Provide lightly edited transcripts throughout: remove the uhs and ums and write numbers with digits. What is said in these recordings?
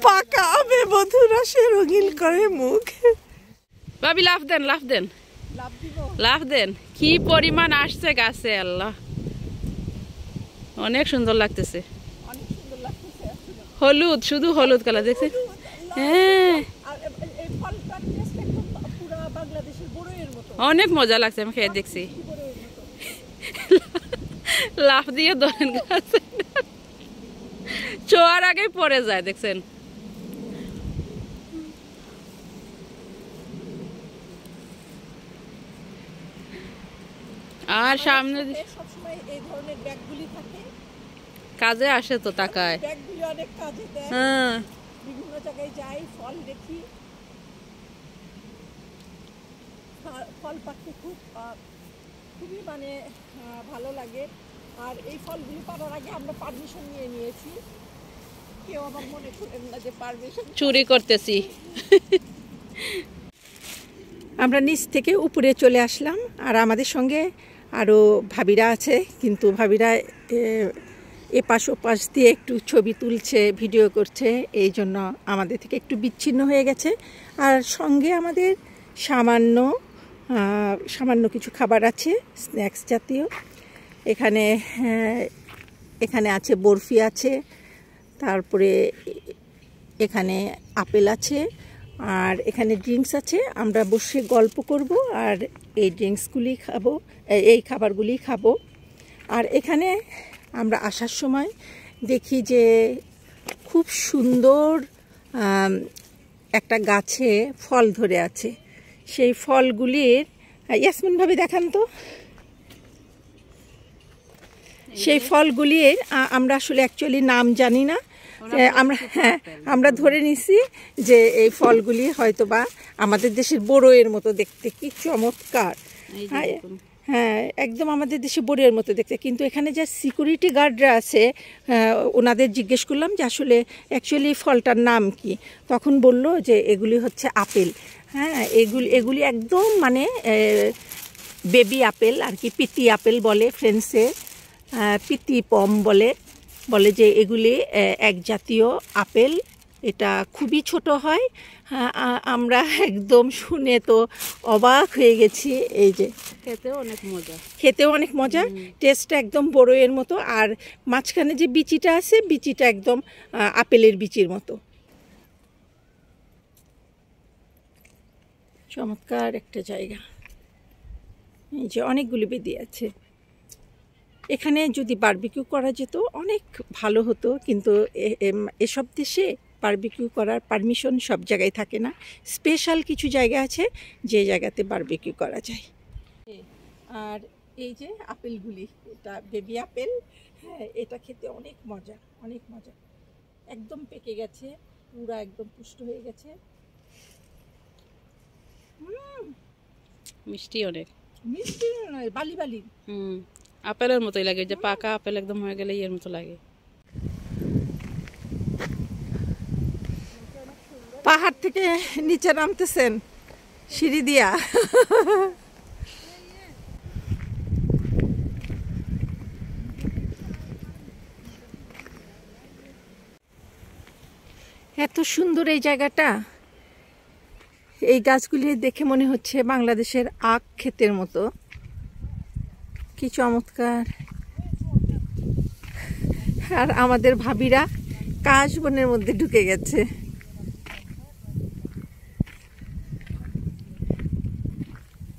পাকা আমে মধুর রসে রঙিন করে মুখ। ভাবি লাফ দেন, লাফ দেন, লাফ দেন। কি পরিমাণ আসছে গাছে, আল্লাহ অনেক সুন্দর লাগতেছে। হলুদ, শুধু হলুদ কালার দেখছে। হ্যাঁ অনেক মজা লাগছে, আমি খেয়ে দেখছি। লাফ দিয়ে ধরেন গাছে, চোয়ার আগে পড়ে যায় দেখছেন। আর সামনে সবসময় এই ধরনের ব্যাগগুলি থাকে, কাজে আসে তো টাকায়। ব্যাগগুলি অনেক কাজে দেয়। হ্যাঁ বিভিন্ন জায়গায় যাই, ফল দেখি, ফল পাকতে খুবই মানে ভালো লাগে। আর এই ফলগুলি পাড়ার আগে আমরা পারমিশন নিয়ে নিয়েছি, কেউ আবার মনে করেন না যে পারমিশন চুরি করতেছি। আমরা নিচ থেকে উপরে চলে আসলাম, আর আমাদের সঙ্গে আরও ভাবিরা আছে, কিন্তু ভাবিরা এপাশ ওপাশ দিয়ে একটু ছবি তুলছে, ভিডিও করছে, এই জন্য আমাদের থেকে একটু বিচ্ছিন্ন হয়ে গেছে। আর সঙ্গে আমাদের সামান্য কিছু খাবার আছে, স্ন্যাক্স জাতীয়। এখানে আছে বরফি আছে, তারপরে এখানে আপেল আছে, আর এখানে ড্রিঙ্কস আছে। আমরা বসে গল্প করব আর এই ড্রিঙ্কসগুলি খাবো, এই খাবারগুলি খাবো। আর এখানে আমরা আসার সময় দেখি যে খুব সুন্দর একটা গাছে ফল ধরে আছে। সেই ফলগুলির, ইয়াসমিন ভাবি দেখান তো, সেই ফলগুলির আমরা আসলে অ্যাকচুয়ালি নাম জানি না। আমরা ধরে নিছি যে এই ফলগুলি হয়তো বা আমাদের দেশের বড়ইয়ের মতো দেখতে। কি চমৎকার! হ্যাঁ, একদম আমাদের দেশে বড়ইয়ের মতো দেখতে। কিন্তু এখানে যে সিকিউরিটি গার্ডরা আছে, ওনাদের জিজ্ঞেস করলাম যে আসলে অ্যাকচুয়ালি ফলটার নাম কি। তখন বলল যে এগুলি হচ্ছে আপেল। হ্যাঁ, এগুলি একদম মানে বেবি আপেল আর কি, পিতি আপেল বলে ফ্রেন্সে, পিতি পম বলে যে এগুলি এক জাতীয় আপেল। এটা খুবই ছোট হয়। আমরা একদম শুনে তো অবাক হয়ে গেছি। এই যে খেতেও অনেক মজা, টেস্টটা একদম বড়ইয়ের মতো। আর মাঝখানে যে বিচিটা আছে, বিচিটা একদম আপেলের বিচির মতো। চমৎকার একটা জায়গা। এই যে অনেকগুলি বেদি আছে। এখানে যদি বারবিকিউ করা যেত অনেক ভালো হতো, কিন্তু এসব দেশে বারবিকিউ করার পারমিশন সব জায়গায় থাকে না। স্পেশাল কিছু জায়গা আছে যে জায়গাতে বারবিকিউ করা যায়। আর এই যে আপেলগুলি, এটা বেবি আপেল। হ্যাঁ, এটা খেতে অনেক মজা, অনেক মজা। একদম পেকে গেছে, পুরা একদম পুষ্ট হয়ে গেছে। মিষ্টি অনেক, মিষ্টি নয়, বালি বালি। আপেলের মতোই লাগে, যে পাকা আপেল একদম হয়ে গেলে এর মতো লাগে। পাহাড় থেকে নিচে নামতেছেন সিঁড়ি দিয়া। এত সুন্দর এই জায়গাটা। এই গাছগুলি দেখে মনে হচ্ছে বাংলাদেশের আখ ক্ষেতের মতো। কি চমৎকার! আর আমাদের ভাবিরা কাশবনের মধ্যে ঢুকে গেছে।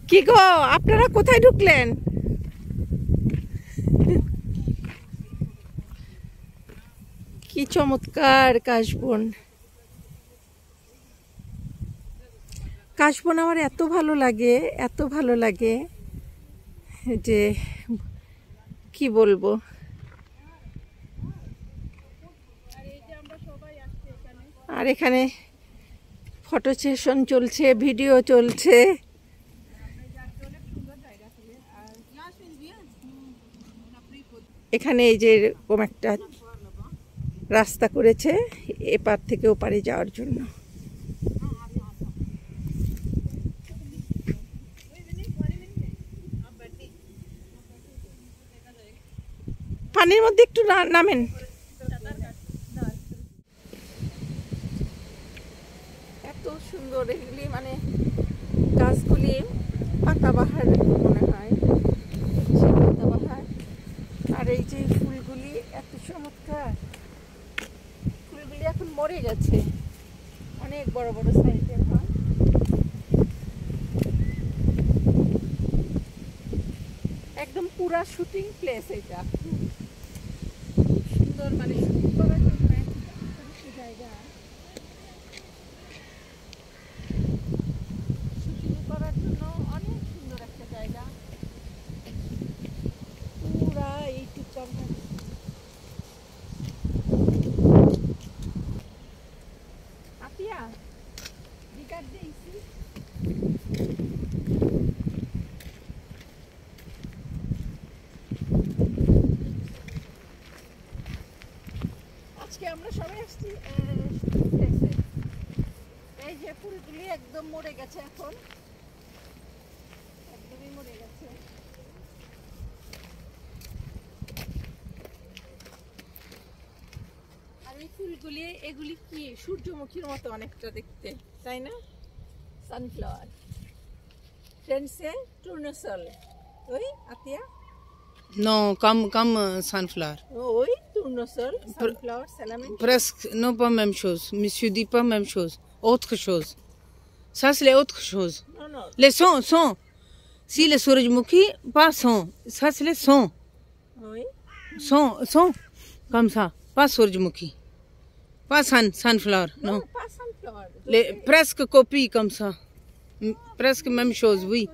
কি গো, আপনারা কোথায় ঢুকলেন? কি চমৎকার কাশবন! কাশবন আমার এত ভালো লাগে, এত ভালো লাগে যে কি বলবো। আর এখানে ফটো সেশন চলছে, ভিডিও চলছে। এখানে এই যে এরকম একটা রাস্তা করেছে এপার থেকে ওপারে যাওয়ার জন্য। পানির মধ্যে একটু নামেন। এত সুন্দর এগুলি, মানে গাছগুলি পাতাবাহার মনে হয়, সে পাতাবাহার। আর এই যে ফুলগুলি এত চমৎকার, ফুলগুলি এখন মরে গেছে, অনেক বড় বড় সাইজের হয়। একদম পুরা শুটিং প্লেস এটা, সুন্দর, মানে শুটিং করার জন্য একটা জায়গা, শুটিং করার জন্য অনেক সুন্দর একটা জায়গা, পুরা এইটুকু। আপিয়া রিগার্ড দিয়েছি। আজকে আমরা সবাই আসছি এই যে ফুলগুলি একদম মরে গেছে, এখন একদমই মরে গেছে। আর এই ফুলগুলি, এগুলি কি সূর্যমুখীর মতো অনেকটা দেখতে, তাই না? সানফ্লাওয়ার, ফ্রেন্ডসে টুর্নেসল, ওই আতিয়া Non, comme sunflower. ওই টুর্নেসল, sunflower, সালামিন। Presque, non pas même chose. Monsieur dit pas même chose. Autre chose. Ça, c'est les autres choses. Non, non. Les sons. Si les Surajmukhi, pas son. Ça, c'est les sons. Oui. Son. Comme ça. Pas Surajmukhi. Pas sunflower. Non. Pas sunflower. Les, presque copie comme ça. Presque même chose, oui.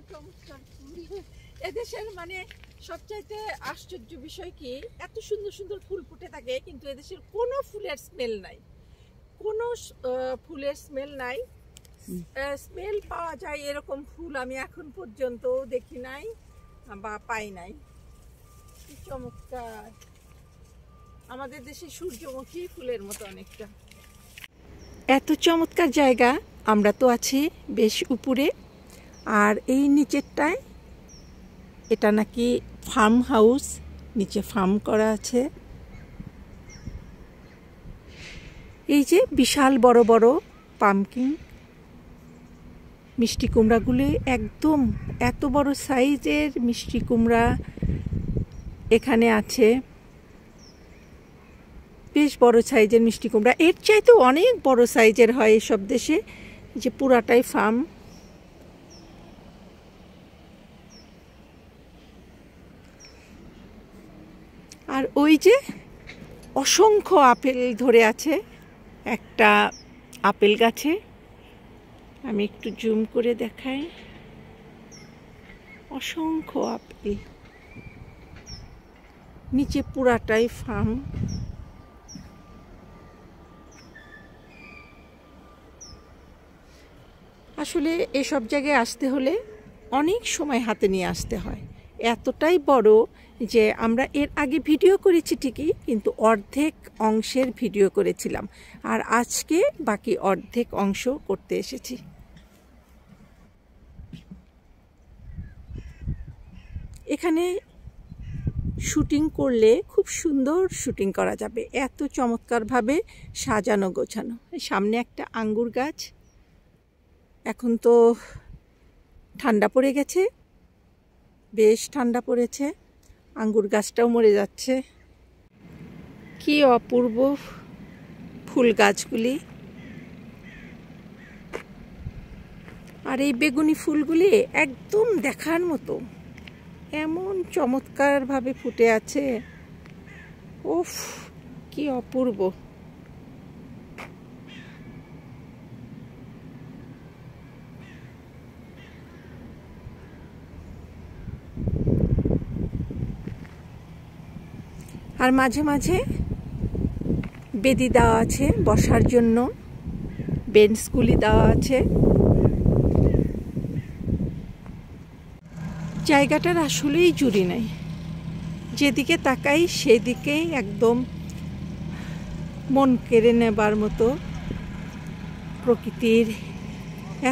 এদেশের মানে সবচাইতে আশ্চর্য বিষয় কি, এত সুন্দর সুন্দর ফুল ফুটে থাকে, কিন্তু এদেশের কোনো ফুলের স্মেল নাই, কোনো ফুলের স্মেল নাই। স্মেল পাওয়া যায় এরকম ফুল আমি এখন পর্যন্ত দেখি নাই বা পাই নাই। কি চমৎকার, আমাদের দেশে সূর্যমুখী ফুলের মতো অনেকটা। এত চমৎকার জায়গা, আমরা তো আছি বেশ উপরে, আর এই নিচেরটায় এটা নাকি ফার্ম হাউস, নিচে ফার্ম করা আছে। এই যে বিশাল বড় বড় পাম্পকিন, মিষ্টি কুমড়াগুলি একদম এত বড় সাইজের মিষ্টি কুমড়া এখানে আছে, বেশ বড় সাইজের মিষ্টি কুমড়া। এর চাইতে অনেক বড় সাইজের হয় এসব দেশে, যে পুরাটাই ফার্ম। আর ওই যে অসংখ্য আপেল ধরে আছে একটা আপেল গাছে, আমি একটু জুম করে দেখাই, অসংখ্য আপেল, নিচে পুরাটাই ফার্ম। আসলে এসব জায়গায় আসতে হলে অনেক সময় হাতে নিয়ে আসতে হয়, এতটাই বড় যে আমরা এর আগে ভিডিও করেছি ঠিকই, কিন্তু অর্ধেক অংশের ভিডিও করেছিলাম, আর আজকে বাকি অর্ধেক অংশ করতে এসেছি। এখানে শুটিং করলে খুব সুন্দর শুটিং করা যাবে, এত চমৎকারভাবে সাজানো গোছানো। সামনে একটা আঙ্গুর গাছ, এখন তো ঠান্ডা পড়ে গেছে, বেশ ঠান্ডা পড়েছে, আঙ্গুর গাছটাও মরে যাচ্ছে। কি অপূর্ব ফুল গাছগুলি, আর এই বেগুনি ফুলগুলি একদম দেখার মতো, এমন চমৎকারভাবে ফুটে আছে, উফ কি অপূর্ব। আর মাঝে মাঝে বেদি দেওয়া আছে বসার জন্য, বেঞ্চগুলি দেওয়া আছে। জায়গাটার আসলেই জুড়ি নাই, যেদিকে তাকাই সেদিকেই একদম মন কেড়ে নেবার মতো প্রকৃতির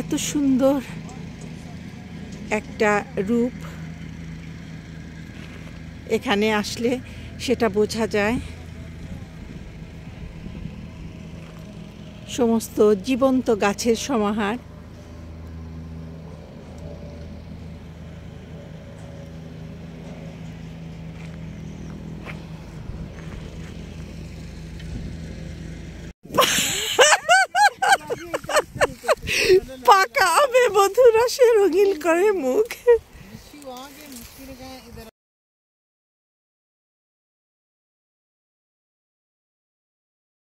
এত সুন্দর একটা রূপ। এখানে আসলে সেটা বোঝা যায়। সমস্ত জীবন্ত গাছের সমাহার। পাকা আমে মধুর রসে রঙিন করে মুখ।